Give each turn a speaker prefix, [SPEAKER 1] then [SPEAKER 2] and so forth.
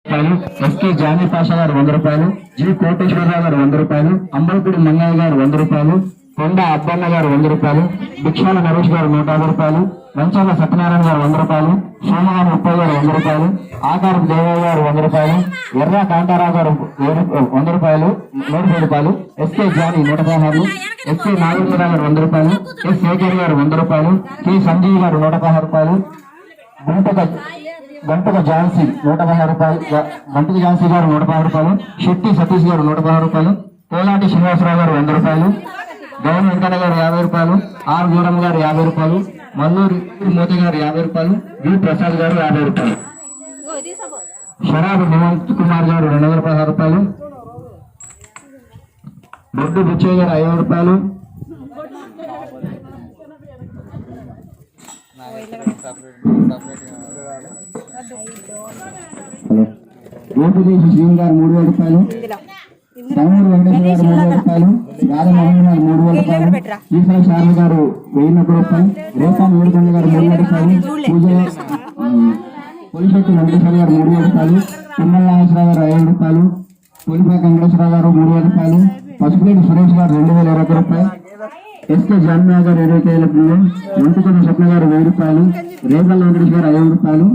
[SPEAKER 1] SK Johnny Pasha గారు 100 రూపాయలు, G Koteswararao గారు 100 రూపాయలు, అంబలపూడి మంగయ్య గారు 100 రూపాయలు, కొండ అబ్బన్న గారు 100 రూపాయలు, భిక్షాల నరేష్ గారు 150 రూపాయలు, మంచాల సత్యనారాయణ గారు 100 రూపాయలు, సోమగారు 30 గారు 100 రూపాయలు, ఆకారం దేవయ్య గారు 100 రూపాయలు, ఎర్ర కాంతారావు గారు 100 రూపాయలు 150 రూపాయలు, ఎస్కే జానీ 116, ఎస్కే నాగేశ్వరరావు గారు 100 రూపాయలు, ఎస్ శేఖర్ గారు 100 రూపాయలు, కె సంజీవ్ గారు 116 రూపాయలు, గంటక ఝాన్సీ 116 రూపాయలు, గంటక ఝాన్సీ గారు 116 రూపాయలు, శెట్టి సతీష్ గారు 116 రూపాయలు, కోలాటి శ్రీనివాసరావు గారు 100 రూపాయలు, గౌన్ వెంకన్న గారు 50 రూపాయలు, ఆర్ వీరమ్మ గారు 50 రూపాయలు, మల్లూరి మోతి గారు 50 రూపాయలు, వి ప్రసాద్ గారు 50 రూపాయలు, షరాబు హేమంత్ కుమార్ గారు 216 రూపాయలు, బొడ్డు బుచ్చయ్య గారు 50 రూపాయలు, ఏపీదేశి శ్రీని గారు 3000 రూపాయలు, ధనమూరు వెంకటేశ్వర గారు 3000 రూపాయలు, రాధమోహన్ గారు 3000 రూపాయలు, శ్రీశైల శారద గారు 1000 రూపాయలు, రేపా మూడుకొండ గారు 3000 రూపాయలు, పొలిశెట్టి వెంకటేశ్వర గారు 3000 రూపాయలు, తిమ్మల నాగేశ్వరరావు గారు 5000 రూపాయలు, పొలిపాక వెంకటేశ్వరరావు గారు 3000 రూపాయలు, పసుపులేటి సురేష్ గారు 2021 రూపాయలు, ఎస్కే జాన్మయ్య గారు 25,000 రూపాయలు, వంటుకొండ స్వప్న గారు 1000 రూపాయలు, రేపల్ల వెంకటేశ్వర గారు 500 రూపాయలు,